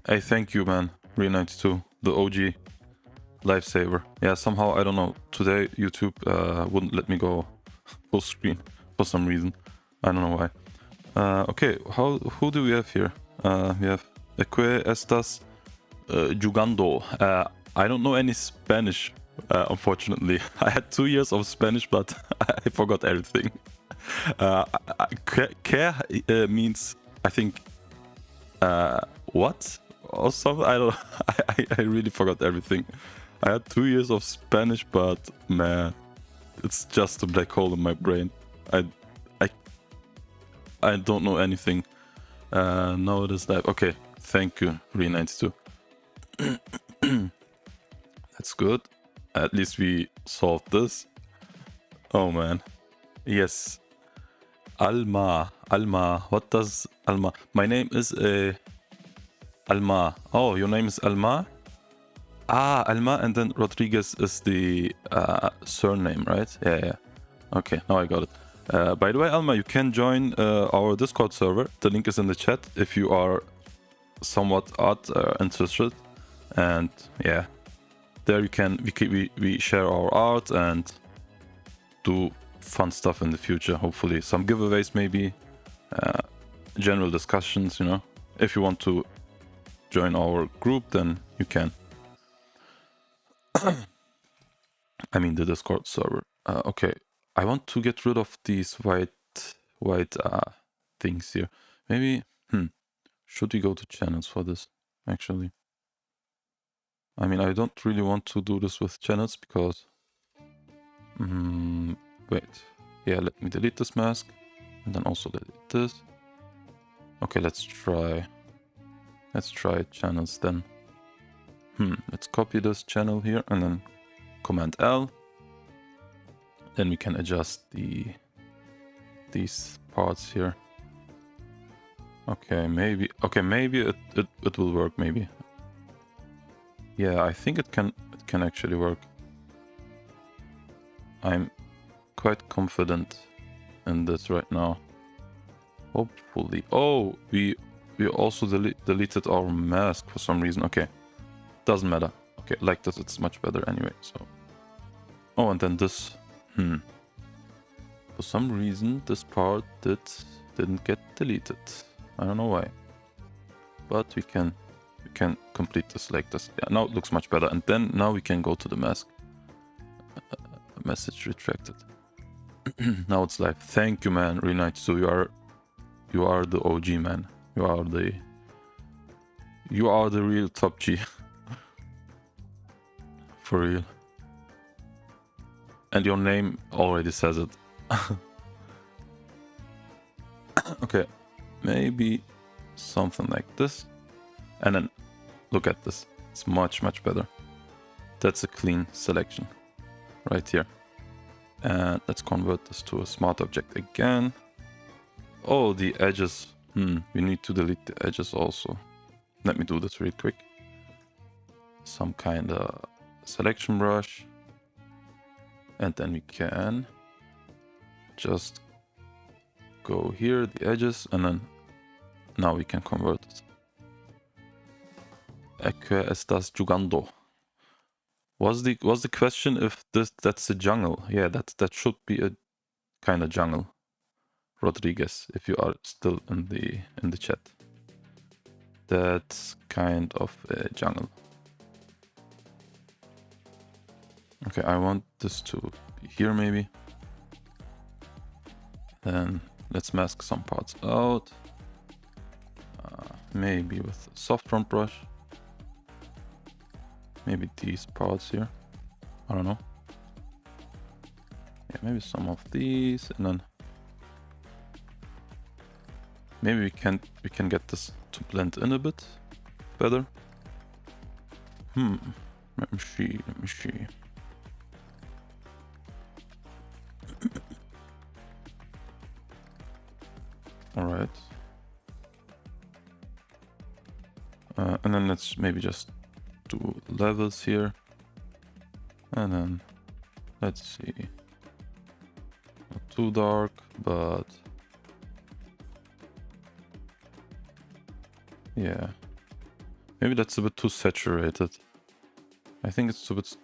Hey, thank you, man. Re92, the OG lifesaver. Yeah, somehow, I don't know, today YouTube wouldn't let me go full screen for some reason. I don't know why. Okay, who do we have here? We have Eque Estas Jugando. I don't know any Spanish, unfortunately. I had 2 years of Spanish, but I forgot everything. Que means, I think, what? Or something? I don't. I really forgot everything. I had 2 years of Spanish, but man, it's just a black hole in my brain. I I don't know anything. No, it is that. Okay, thank you, Re92. That's good. At least we solved this. Oh man. Yes. Alma. Alma. What does Alma? My name is Alma. Oh, your name is Alma? Ah, Alma, and then Rodriguez is the surname, right? Yeah. Okay, now I got it. By the way, Alma, you can join our Discord server. The link is in the chat if you are somewhat art interested. And yeah, there you can we share our art and do fun stuff in the future. Hopefully, some giveaways, maybe general discussions. You know, if you want to join our group, then you can. I mean the Discord server. Okay, I want to get rid of these white things here. Maybe, should we go to channels for this, actually? I mean, I don't really want to do this with channels because... wait. Yeah, let me delete this mask. And then also delete this. Okay, let's try channels then. Let's copy this channel here and then Command L. Then we can adjust these parts here. Okay, maybe it will work, maybe. Yeah, I think it can actually work. I'm quite confident in this right now. Hopefully. Oh, we also deleted our mask for some reason. Okay, doesn't matter. Okay, like this, it's much better anyway. So, oh, and then this. For some reason, this part didn't get deleted. I don't know why. But we can complete this like this. Yeah, now it looks much better. And then now we can go to the mask. Message retracted. Now it's live. Thank you, man. Really nice. So you are the OG, man. You are the real top G. For real. And your name already says it. Okay, maybe something like this. And then look at this. It's much better. That's a clean selection right here. And let's convert this to a smart object again. Oh, the edges. We need to delete the edges also. Let me do this real quick. Some kind of selection brush. And then we can just go here, the edges, and then now we can convert it. ¿Qué estás jugando? Was the question if that's a jungle? Yeah, that should be a kind of jungle. Rodriguez, if you are still in the chat. That's kind of a jungle. Okay, I want this to be here maybe. Then let's mask some parts out. Maybe with a soft front brush. Maybe these parts here. I don't know. Yeah, maybe some of these, and then maybe we can get this to blend in a bit better. Let me see. All right. And then let's maybe just do levels here. And then let's see. Not too dark, but yeah. Maybe that's a bit too saturated. I think it's a bit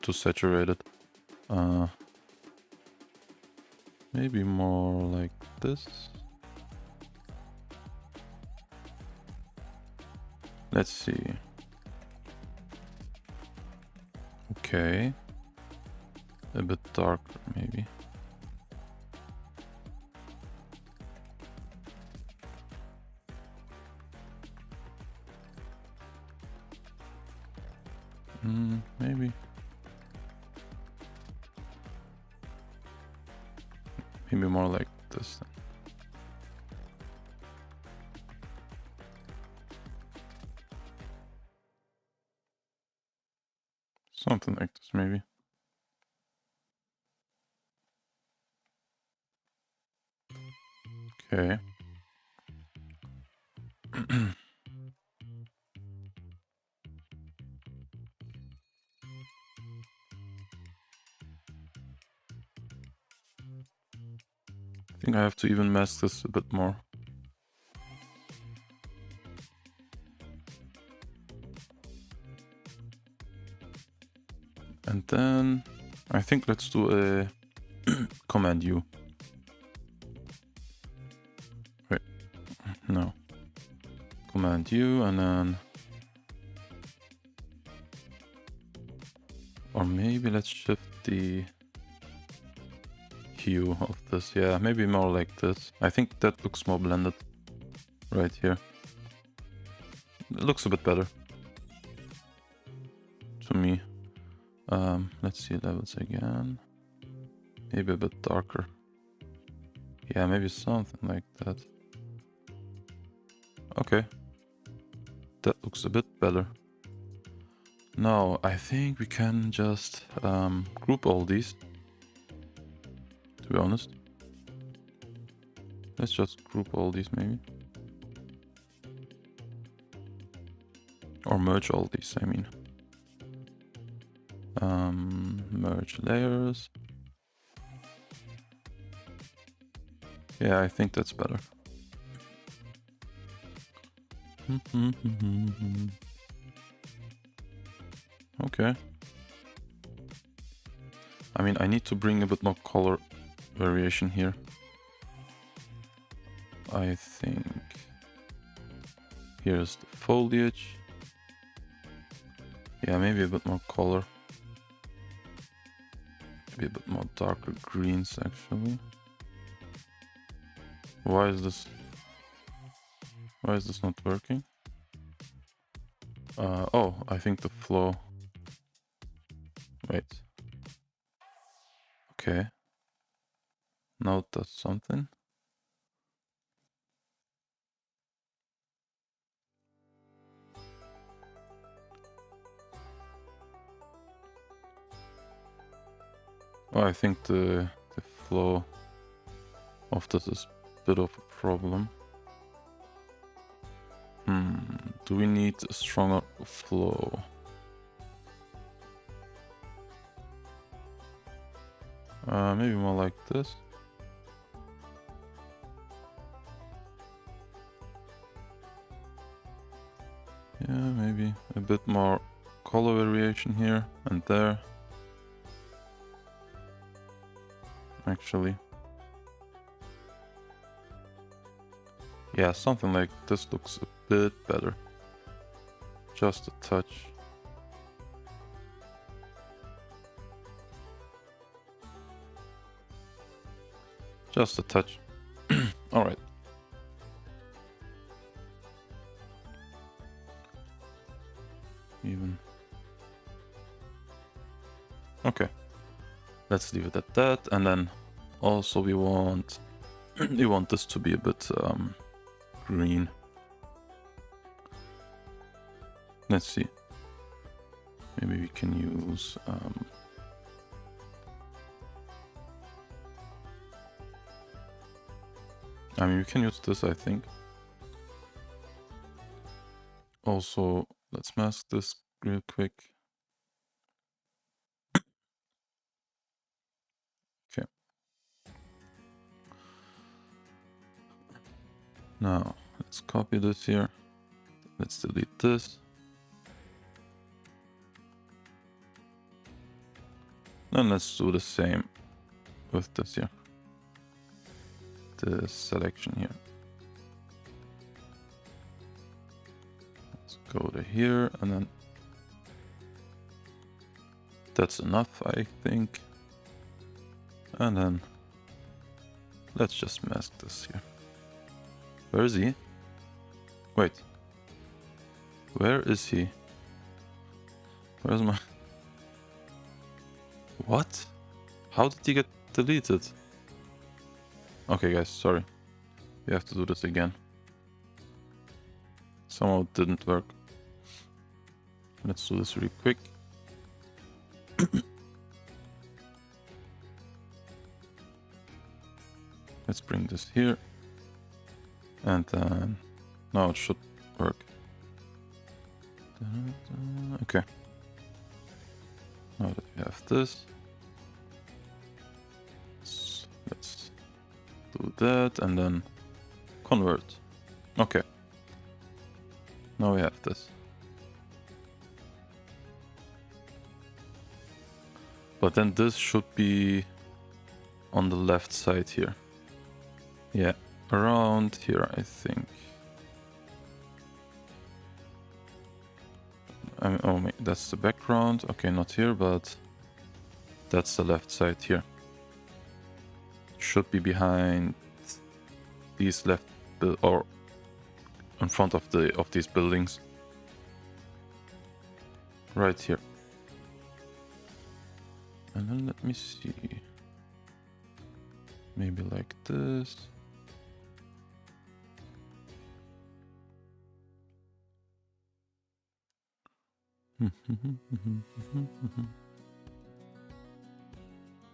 too saturated. Maybe more like this. Let's see. Okay. A bit darker, maybe. Maybe. Maybe more like this then. Something like this, maybe. Okay. I think I have to even mask this a bit more. And then I think let's do a Command U. Wait, no. Command U and then... Or maybe let's shift the hue of this. Yeah, maybe more like this. I think that looks more blended right here. It looks a bit better to me. Let's see levels again. Maybe a bit darker. Yeah, maybe something like that. Okay. That looks a bit better. Now, I think we can just group all these, to be honest. Let's just group all these maybe. Or merge all these, I mean. Merge layers. Yeah, I think that's better. Okay. I mean, I need to bring a bit more color variation here. I think here's the foliage. Yeah, maybe a bit more color. Maybe a bit more darker greens, actually. Why is this not working? Oh, I think the flow. Wait. Okay. Now it does something. Oh, I think the flow of this is a bit of a problem. Do we need a stronger flow? Maybe more like this. Yeah, maybe a bit more color variation here and there. Actually. Yeah, something like this looks a bit better. Just a touch. Just a touch. Alright. Even. Okay. Let's leave it at that. And then also we want we want this to be a bit green. Let's see. Maybe we can use I mean, we can use this, I think. Also, let's mask this real quick. Okay. Now, let's copy this here. Let's delete this. Then let's do the same with this here. The selection here. Let's go to here and then that's enough, I think. And then let's just mask this here. Where is he? Wait. Where is he? Where's my... What? How did he get deleted? Okay guys, sorry. We have to do this again. Somehow it didn't work. Let's do this really quick. Let's bring this here. And then now it should work. Okay. Now that we have this, let's do that and then convert. Okay. Now we have this. But then this should be on the left side here. Yeah, around here, I think. Oh, that's the background. Okay, not here, but that's the left side here. Should be behind these left or in front of these buildings. Right here. And then let me see. Maybe like this.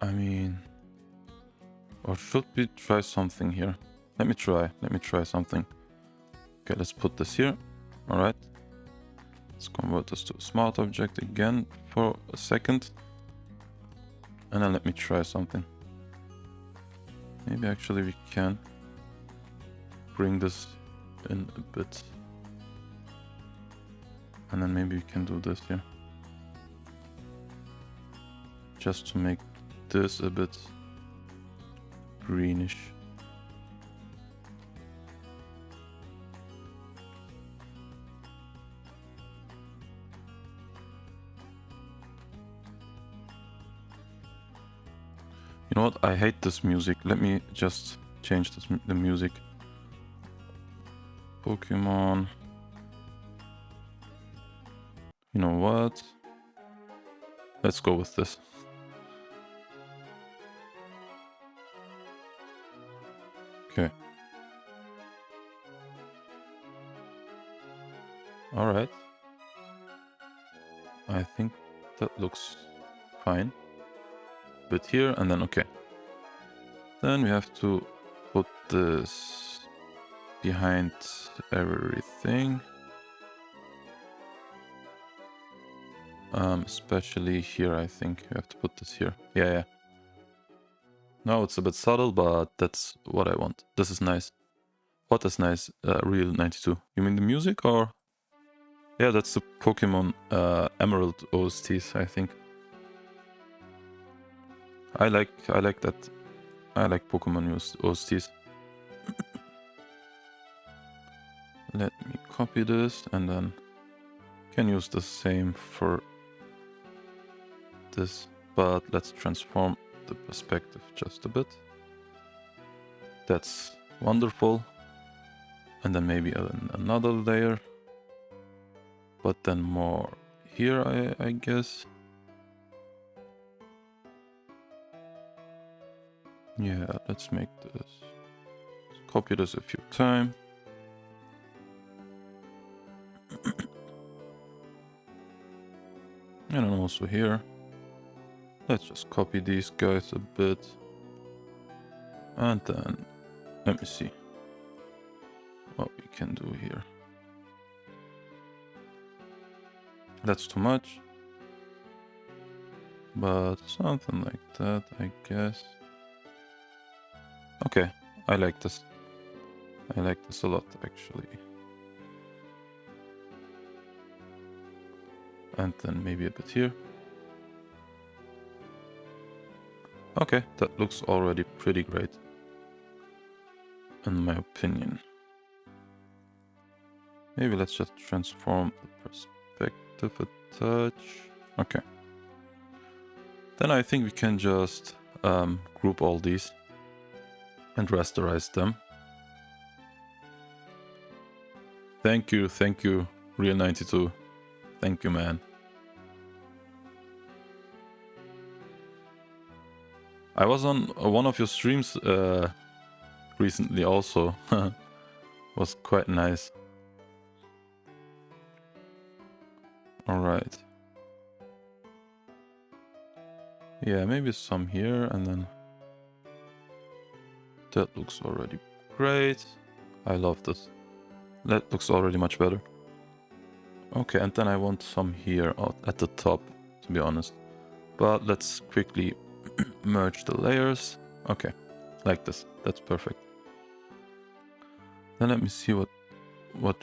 I mean, or should we try something here? Let me try something. Okay, let's put this here. All right. Let's convert this to a smart object again for a second. And then let me try something. Maybe actually we can bring this in a bit. And then maybe we can do this here. Just to make this a bit greenish. You know what? I hate this music. Let me just change the music. Pokemon. You know what? Let's go with this. Okay. All right. I think that looks fine. But here and then okay. Then we have to put this behind everything. Especially here, I think we have to put this here. Yeah. Now it's a bit subtle, but that's what I want. This is nice. What is nice? Real 92. You mean the music or? Yeah, that's the Pokemon Emerald OSTs, I think. I like that. I like Pokemon OSTs. Let me copy this and then can use the same for this, but let's transform the perspective just a bit. That's wonderful. And then maybe another layer, but then more here, I guess. Yeah, let's make this. Let's copy this a few times. And then also here. Let's just copy these guys a bit. And then, let me see what we can do here. That's too much. But something like that, I guess. Okay, I like this. I like this a lot, actually. And then maybe a bit here. Okay, that looks already pretty great, in my opinion. Maybe let's just transform the perspective a touch. Okay. Then I think we can just group all these and rasterize them. Thank you, Real92. Thank you, man. I was on one of your streams recently also. Was quite nice. Alright. Yeah, maybe some here, and then that looks already great. I love this. That looks already much better. Okay, and then I want some here out at the top, to be honest. But let's quickly merge the layers. Okay, like this. That's perfect. Then let me see what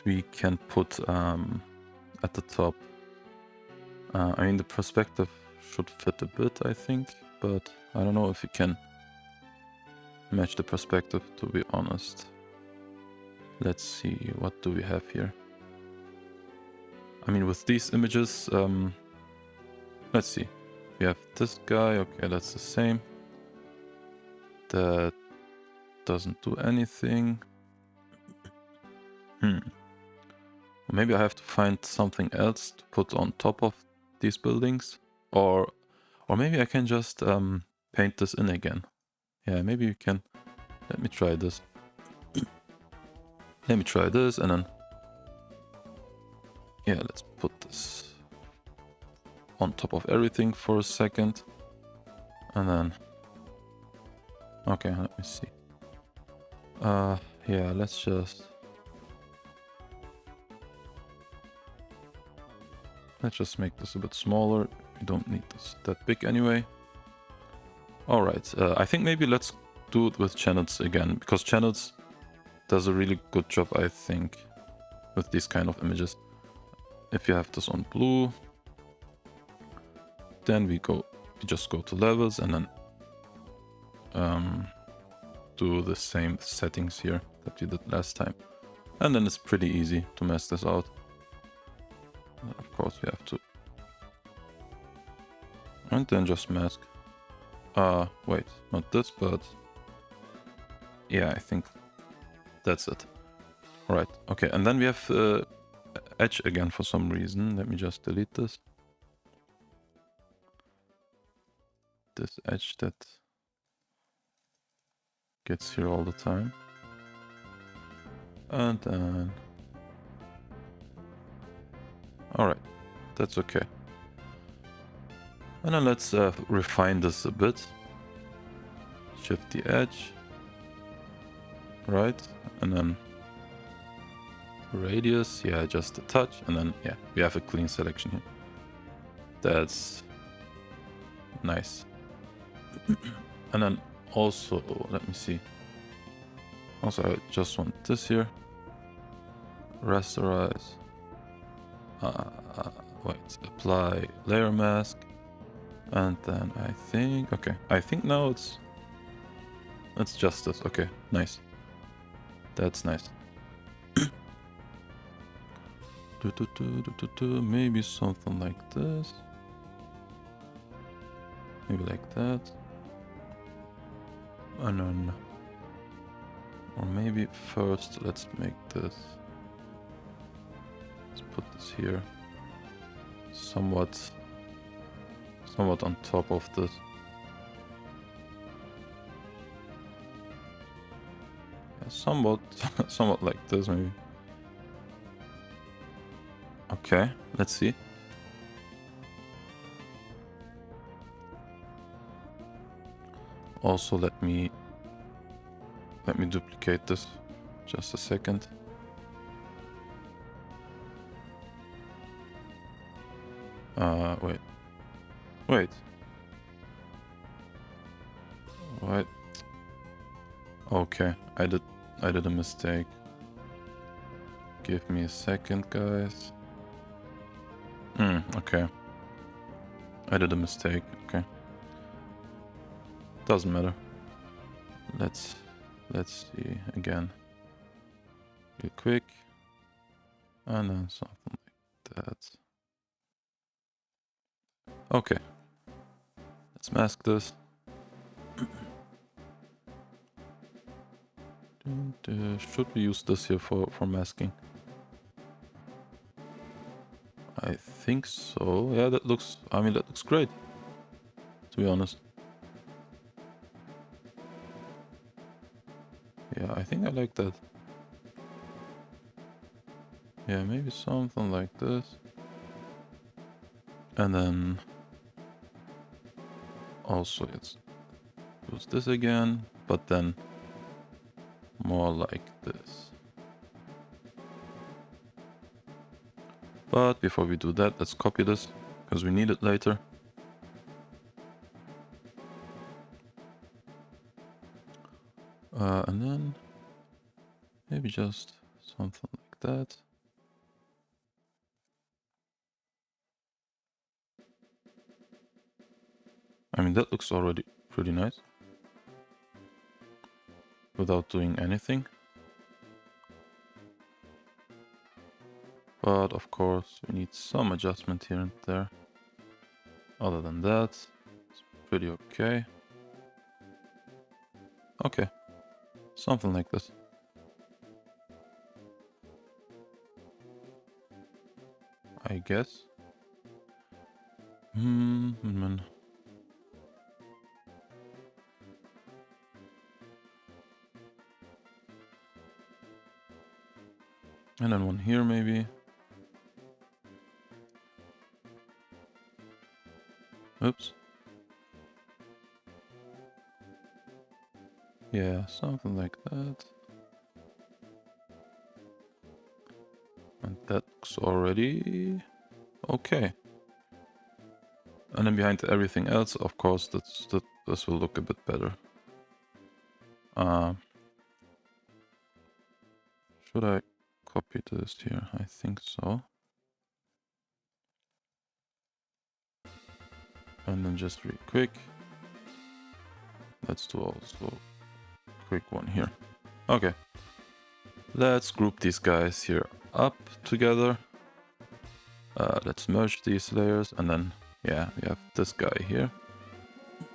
we can put at the top. I mean, the perspective should fit a bit, I think, but I don't know if you can match the perspective, to be honest. Let's see, what do we have here? I mean, with these images, let's see. We have this guy, okay, that's the same. That doesn't do anything. Maybe I have to find something else to put on top of these buildings, or maybe I can just paint this in again. Yeah, maybe you can. Let me try this. Let me try this, and then yeah, let's put this on top of everything for a second, and then okay, let me see. Yeah, let's just make this a bit smaller. We don't need this that big anyway. Alright, I think maybe let's do it with channels again, because channels does a really good job, I think, with these kind of images. If you have this on blue, then we just go to levels and then do the same settings here that we did last time. And then it's pretty easy to mess this out. Of course we have to. And then just mask. Wait, not this, but yeah, I think that's it. Alright, okay, and then we have edge again for some reason. Let me just delete this. This edge that gets here all the time. And then... Alright, that's okay. And then let's refine this a bit. Shift the edge. Right, and then radius, yeah, just a touch, and then yeah, we have a clean selection here. That's nice. And then also, let me see. Also, I just want this here. Rasterize. Wait, apply layer mask. And then I think, okay, I think now it's just this. Okay, nice. That's nice. Maybe something like this. Maybe like that. And then, or maybe first let's make this. Let's put this here. Somewhat on top of this. Yeah, somewhat like this maybe. Okay, let's see. Also, let me duplicate this. Just a second. Wait. What? Okay, I did a mistake. Give me a second, guys. Okay. I did a mistake. Okay. Doesn't matter. Let's see again. Real quick. And then something like that. Okay. Let's mask this. Should we use this here for masking? I think so. Yeah, that looks, I mean, that looks great, to be honest. Yeah, I think I like that. Yeah, maybe something like this. And then also let's use this again, but then more like this. But before we do that, let's copy this, because we need it later. And then maybe just something like that. I mean, that looks already pretty nice. Without doing anything. But of course, we need some adjustment here and there. Other than that, it's pretty okay. Okay, something like this. I guess. And then one here maybe. Oops. Yeah, something like that. And that looks already okay. And then behind everything else, of course, this will look a bit better. Should I copy this here? I think so. And then just real quick. Let's do also a quick one here. Okay. Let's group these guys here up together. Let's merge these layers, and then, yeah, we have this guy here.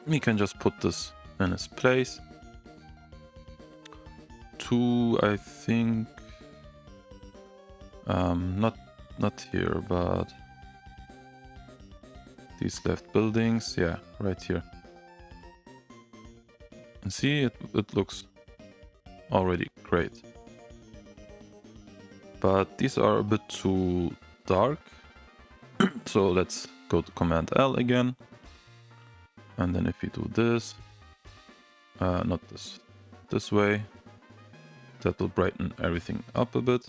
We can just put this in its place. 2, I think, not here, but these left buildings, yeah, right here. And see, it looks already great. But these are a bit too dark. So let's go to Command L again. And then if we do this, not this way, that will brighten everything up a bit.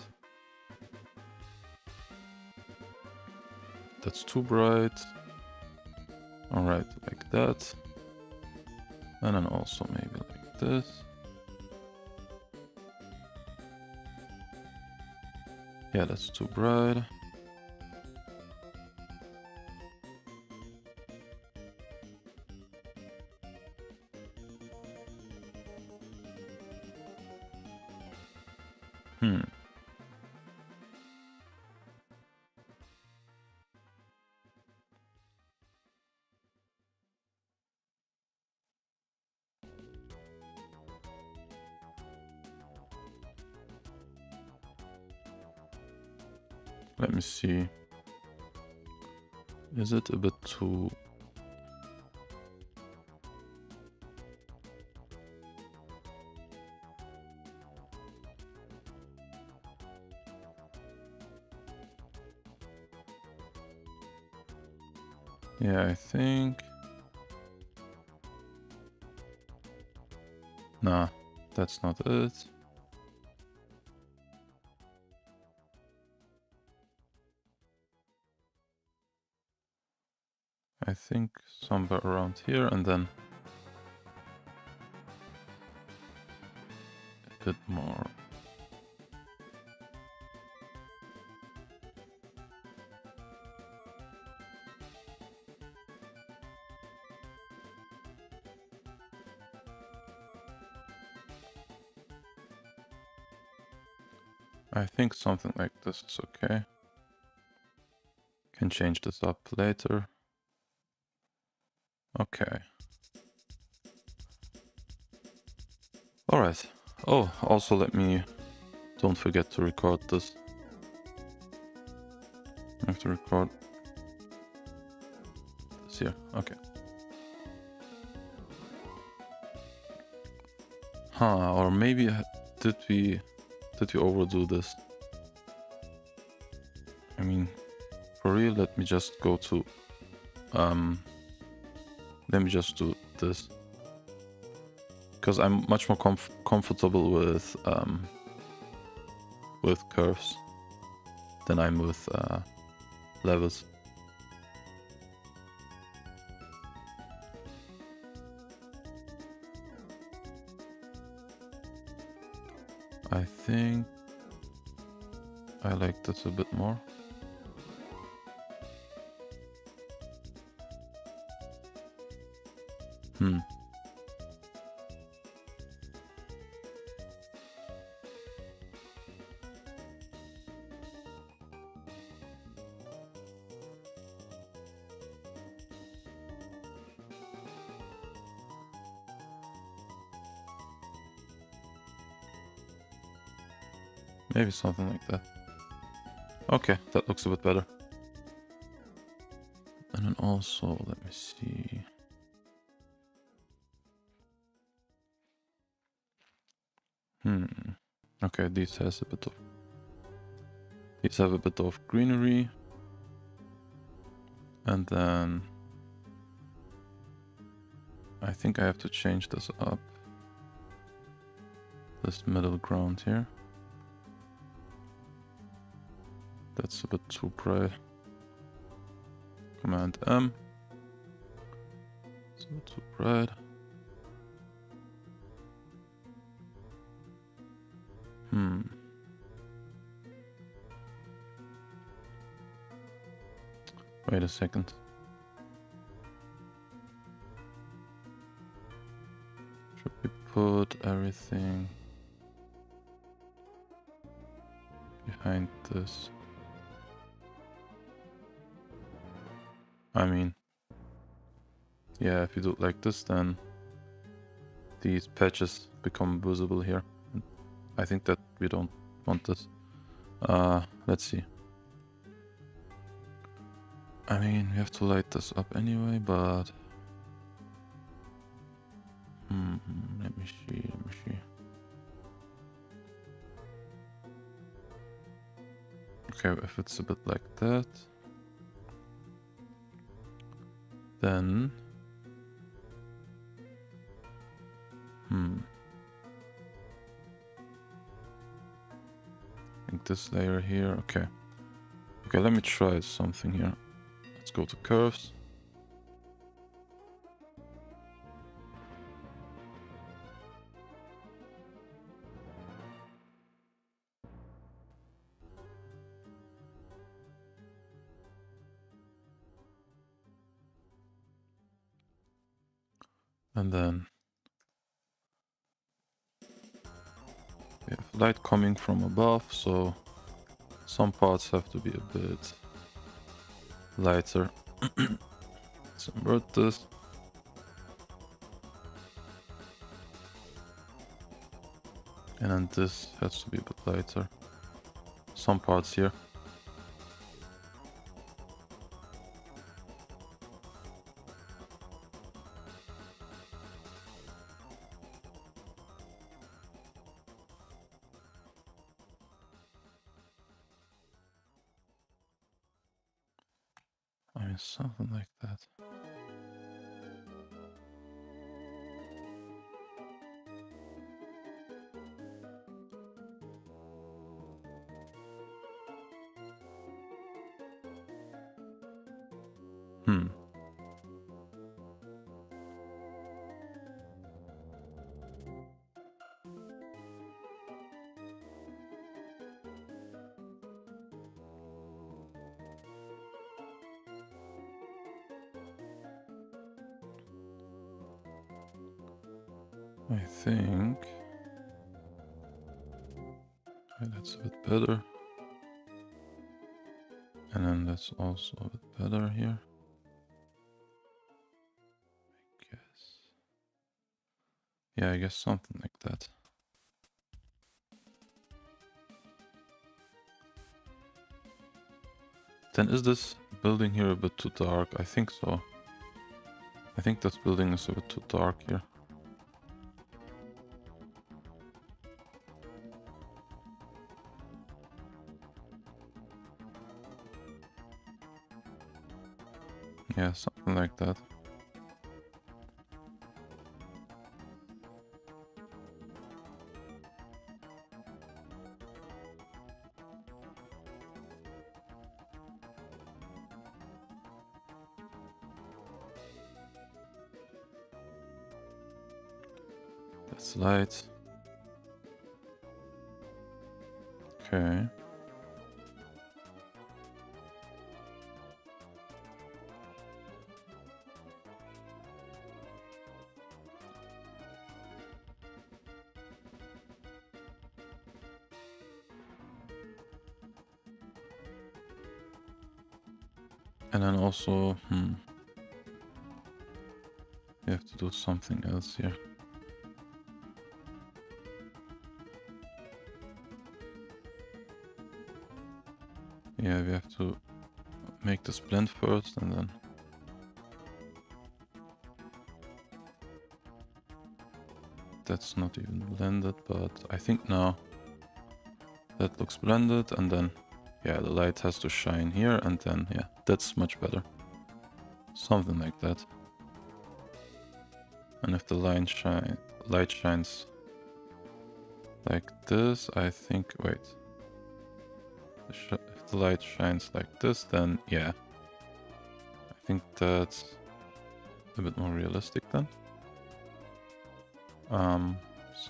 That's too bright. Alright, like that. And then also maybe like this. Yeah, that's too bright. Let me see. Is it a bit too... Yeah, I think... Nah, that's not it. I think somewhere around here, and then a bit more. I think something like this is okay. Can change this up later. Okay. Alright. Oh, also don't forget to record this. I have to record this here. Okay. Huh, or maybe did we overdo this? I mean, for real, let me just go to let me just do this, because I'm much more comfortable with curves than I'm with levels. I think I like this a bit more. Maybe something like that. Okay, that looks a bit better. And then also, let me see. Okay, these have a bit of greenery. And then I think I have to change this up. This middle ground here. That's a bit too bright. Command M. It's a bit too bright. Wait a second. Should we put everything behind this? I mean, yeah, if you do it like this, then these patches become visible here. I think that we don't want this. Let's see. I mean, we have to light this up anyway, but let me see. Okay, if it's a bit like that, then I think this layer here. Okay, let me try something here. Let's go to curves. And then we have light coming from above, so some parts have to be a bit lighter. Let's invert this. And then this has to be a bit lighter. Some parts here. I mean, something like that. I think Okay, that's a bit better. And then that's also a bit better here. I guess. Yeah, I guess something like that. Then is this building here a bit too dark? I think so. I think this building is a bit too dark here. Yeah, something like that. That's light. Okay. And then also, you have to do something else here. Yeah, we have to make this blend first and then... That's not even blended, but I think now that looks blended, and then, yeah, the light has to shine here, and then, yeah, that's much better. Something like that. And if the light shines like this, I think, wait. If the light shines like this, then yeah. I think that's a bit more realistic then.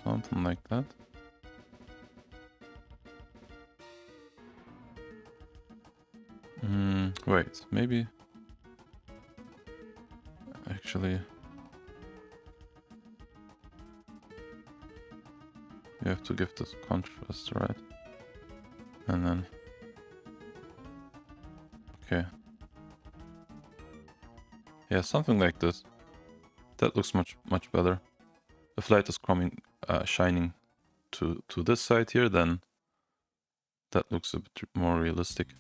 Something like that. Wait, maybe... Actually... You have to give this contrast, right? And then... Okay. Yeah, something like this. That looks much better. If light is shining to this side here, then that looks a bit more realistic.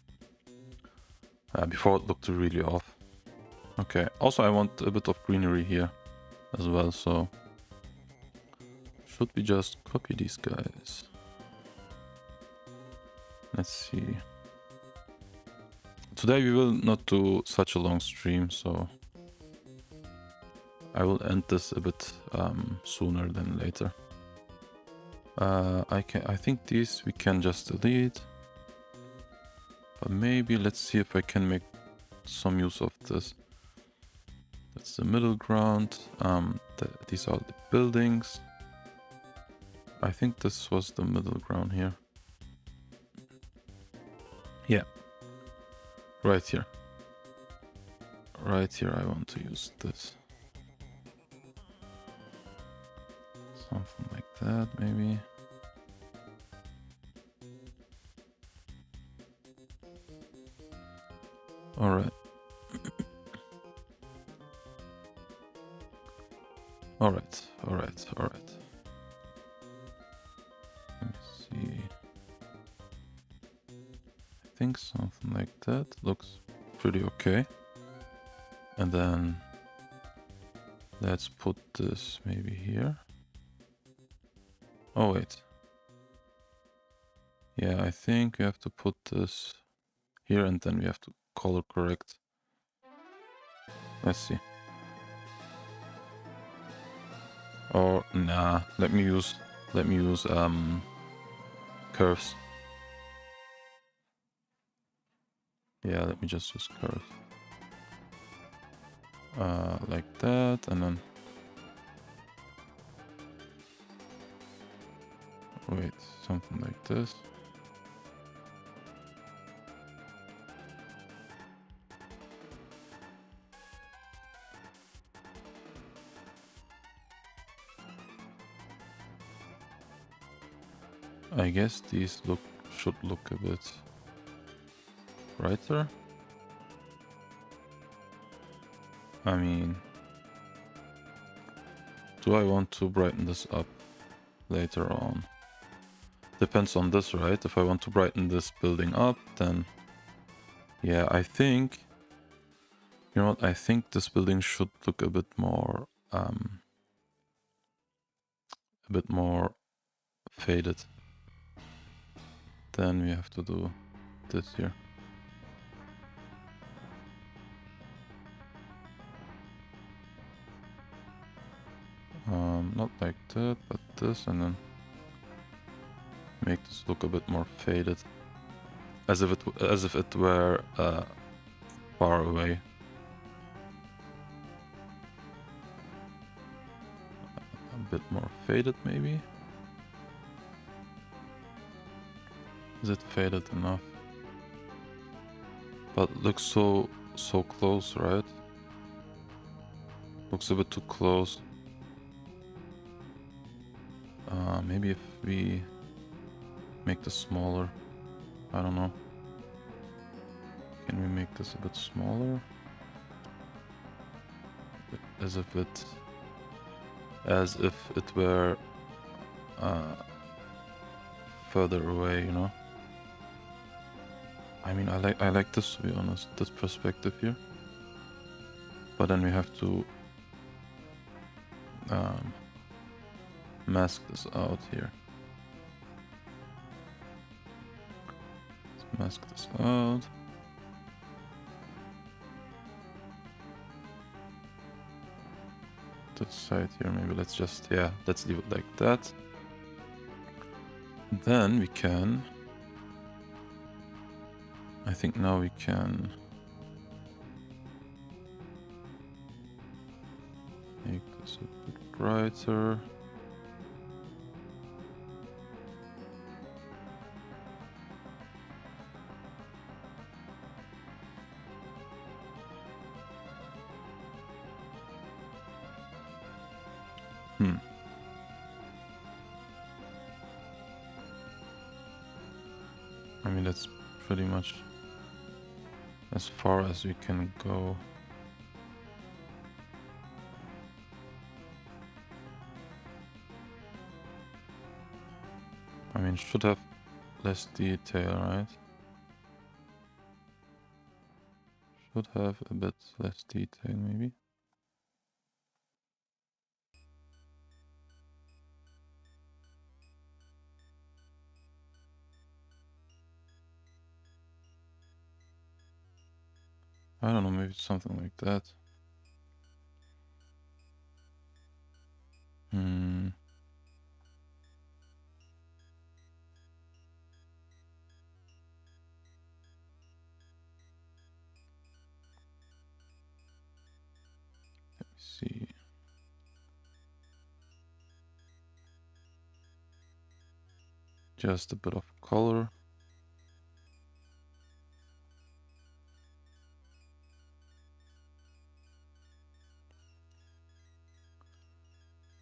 Before it looked really off. Okay, also I want a bit of greenery here as well, so... Should we just copy these guys? Let's see. Today we will not do such a long stream, so... I will end this a bit sooner than later. I think these we can just delete. But maybe let's see if I can make some use of this. That's the middle ground. These are the buildings. I think this was the middle ground here. Yeah. Right here. Right here I want to use this. Something like that, maybe. Alright. Alright. Let me see. I think something like that looks pretty okay. And then let's put this maybe here. Oh wait. Yeah, I think we have to put this here and then we have to color correct. Let's see. Or nah, let me use curves. Yeah, let me just use curves. Like that, and then wait, something like this. I guess these look should look a bit brighter. I mean, do I want to brighten this up later on? Depends on this, right? If I want to brighten this building up, then yeah, I think, you know what, I think this building should look a bit more faded. Then we have to do this here. Not like that, but this, and then make this look a bit more faded, as if it were far away. A bit more faded, maybe. Is it faded enough? But it looks so close, right? Looks a bit too close. Maybe if we make this smaller. I don't know. Can we make this a bit smaller? As if it were further away, you know? I mean, I like this, to be honest, this perspective here. But then we have to mask this out here. Let's mask this out. This side here, maybe let's just, yeah, let's leave it like that. And then we can, I think now we can make this a bit brighter. I mean, that's pretty much as far as we can go. I mean, should have less detail, right? Should have a bit less detail, maybe. I don't know, maybe something like that. Let me see. Just a bit of color.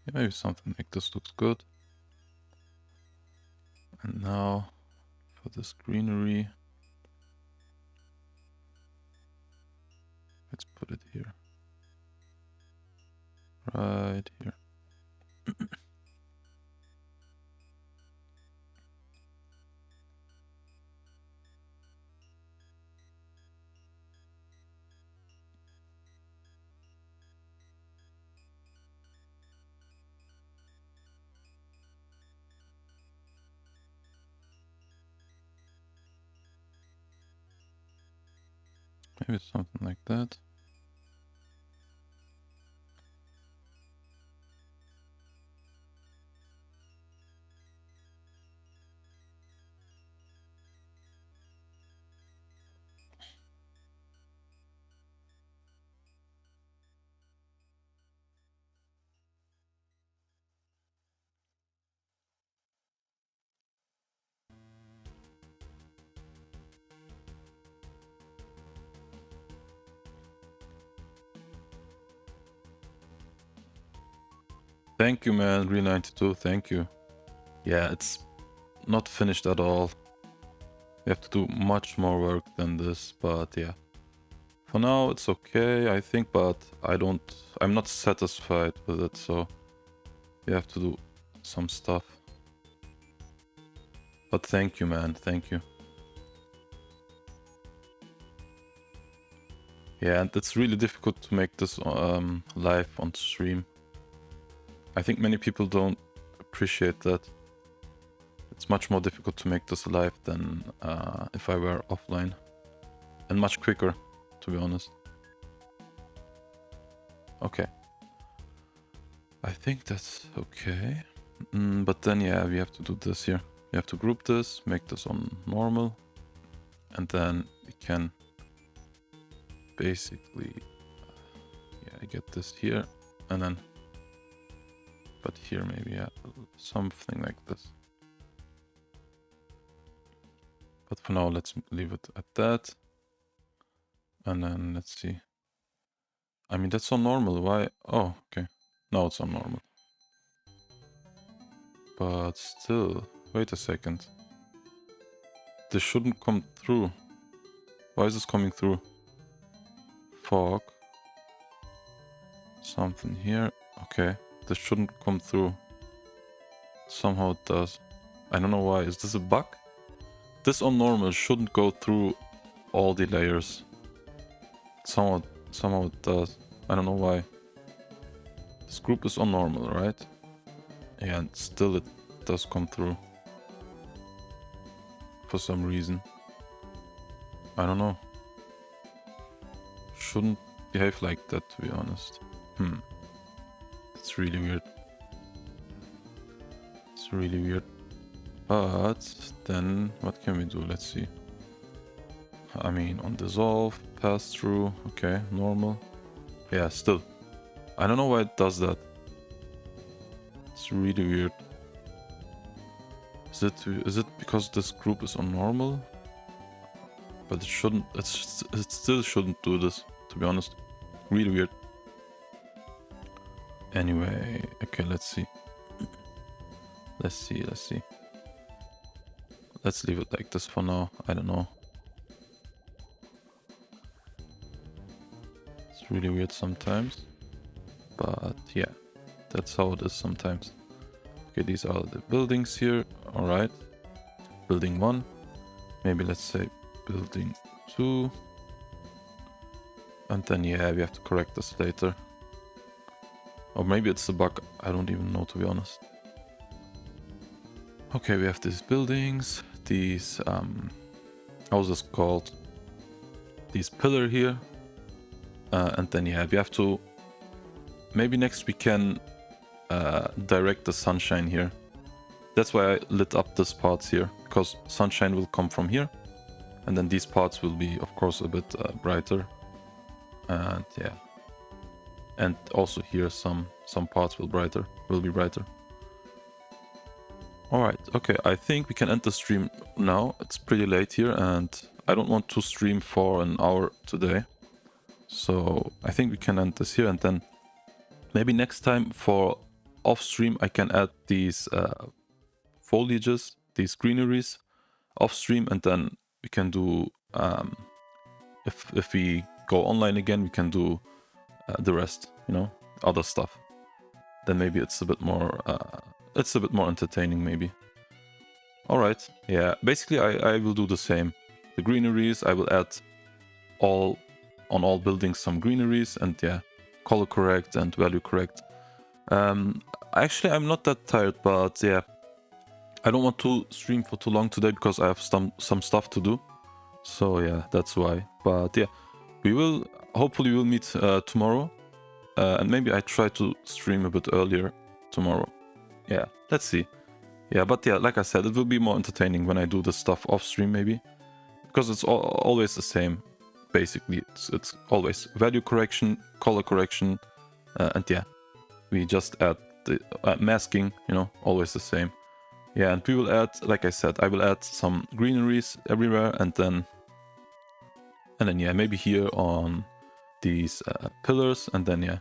Yeah, maybe something like this looks good. And now for this greenery, let's put it here. Right here. Maybe something like that. Thank you, man. Real 92, thank you. Yeah, it's not finished at all. We have to do much more work than this, but yeah. For now, it's okay, I think, but I'm not satisfied with it, so we have to do some stuff. But thank you, man, thank you. Yeah, and it's really difficult to make this live on stream. I think many people don't appreciate that. It's much more difficult to make this live than if I were offline. And much quicker, to be honest. Okay. I think that's okay. But then, yeah, we have to do this here. We have to group this, make this on normal. And then we can basically, yeah, get this here. And then, but here maybe, yeah, something like this. But for now, let's leave it at that. And then let's see. I mean, that's on normal. Why? Oh, okay. Now it's on normal. But still, wait a second. This shouldn't come through. Why is this coming through? Fog. Something here. Okay. This shouldn't come through. Somehow it does. I don't know why. Is this a bug? This on normal shouldn't go through all the layers. Somehow it does. I don't know why. This group is on normal, right? Yeah, and still it does come through. For some reason. I don't know. Shouldn't behave like that, to be honest. It's really weird. It's really weird. But then what can we do? Let's see. I mean, on dissolve, pass through, okay, normal. Yeah, still. I don't know why it does that. It's really weird. Is it because this group is on normal? But it shouldn't, it still shouldn't do this, to be honest. Really weird. Anyway, okay, let's see. Let's see. Let's leave it like this for now. I don't know. It's really weird sometimes. But yeah, that's how it is sometimes. Okay, these are the buildings here. Alright. Building 1. Maybe let's say building 2. And then yeah, we have to correct this later. Or maybe it's a bug. I don't even know, to be honest. Okay, we have these buildings. These, how's this called? These pillar here. And then yeah, we have to... Maybe next we can direct the sunshine here. That's why I lit up these parts here, because sunshine will come from here, and then these parts will be, of course, a bit brighter. And yeah, and also here some parts will be brighter. All right, okay. I think we can end the stream now. It's pretty late here, and I don't want to stream for an hour today, so I think we can end this here, and then maybe next time for off stream I can add these foliages, these greeneries off stream, and then we can do if we go online again, we can do the rest, you know, other stuff. Then maybe it's a bit more entertaining maybe. All right, yeah, basically I will do the same. The greeneries, I will add on all buildings some greeneries, and yeah, color correct and value correct. Actually, I'm not that tired, but yeah, I don't want to stream for too long today because I have some stuff to do. So yeah, that's why. But yeah, hopefully we'll meet tomorrow, and maybe I try to stream a bit earlier tomorrow. Yeah, let's see. Yeah, but yeah, like I said, it will be more entertaining when I do this stuff off stream maybe, because it's always the same. Basically, it's always value correction, color correction, and yeah, we just add the masking, you know, always the same. Yeah, and we will add, like I said, I will add some greeneries everywhere, and then yeah, maybe here on these pillars, and then yeah,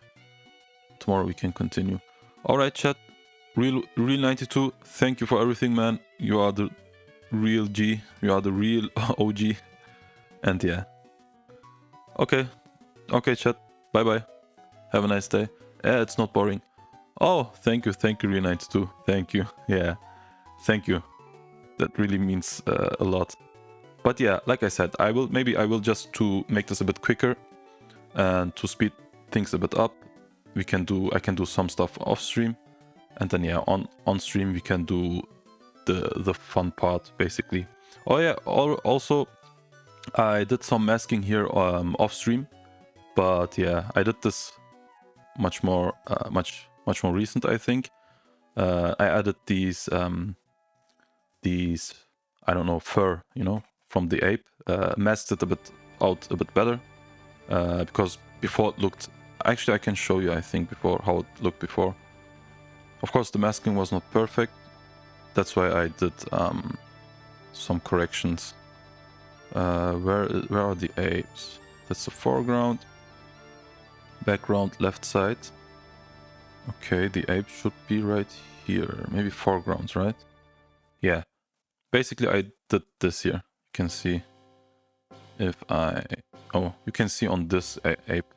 tomorrow we can continue. All right, chat. Real 92, thank you for everything, man. You are the real G. You are the real OG. And yeah. Okay. Okay, chat. Bye bye. Have a nice day. Yeah, it's not boring. Oh, thank you, Re92. Thank you. Yeah, thank you. That really means a lot. But yeah, like I said, I will just to make this a bit quicker and to speed things a bit up. I can do some stuff off stream, and then yeah, on stream we can do the fun part basically. Oh yeah, also I did some masking here off stream, but yeah, I did this much more recent, I think. I added these I don't know, fur, you know, from the ape, masked it a bit better, because before it looked, actually I can show you, I think, before how it looked before. Of course the masking was not perfect, that's why I did some corrections. Where are the apes? That's the foreground, background left side. Okay, the ape should be right here, maybe foreground, right? Yeah, basically I did this here. You can see if oh, you can see on this ape.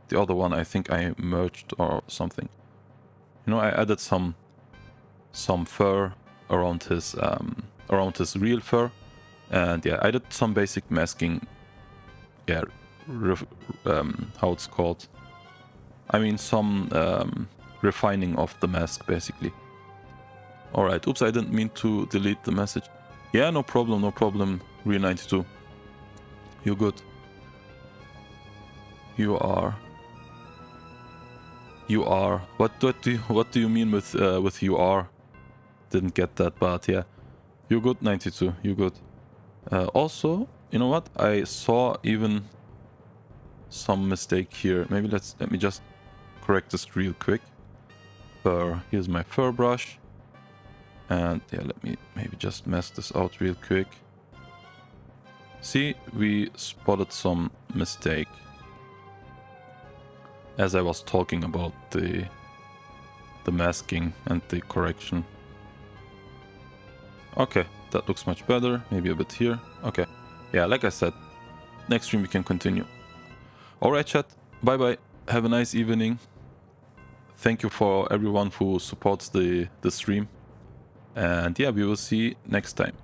The other one I think I merged or something. You know, I added some fur around his real fur, and yeah, I did some basic masking. Yeah, how it's called. I mean, some refining of the mask basically. All right. Oops, I didn't mean to delete the message. Yeah, no problem, Re92. You're good. You are. What do you mean with you are? Didn't get that, but yeah, you're good, 92. You're good. Also, you know what? I saw even some mistake here. Maybe let me just correct this real quick. Here's my fur brush, and yeah, let me maybe just mess this out real quick. See, we spotted some mistake as I was talking about the masking and the correction. Okay, that looks much better. Maybe a bit here. Okay. Yeah, like I said, next stream we can continue. Alright, chat. Bye bye. Have a nice evening. Thank you for everyone who supports the stream. And yeah, we will see next time.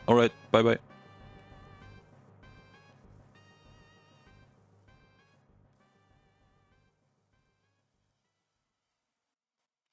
Alright, bye bye.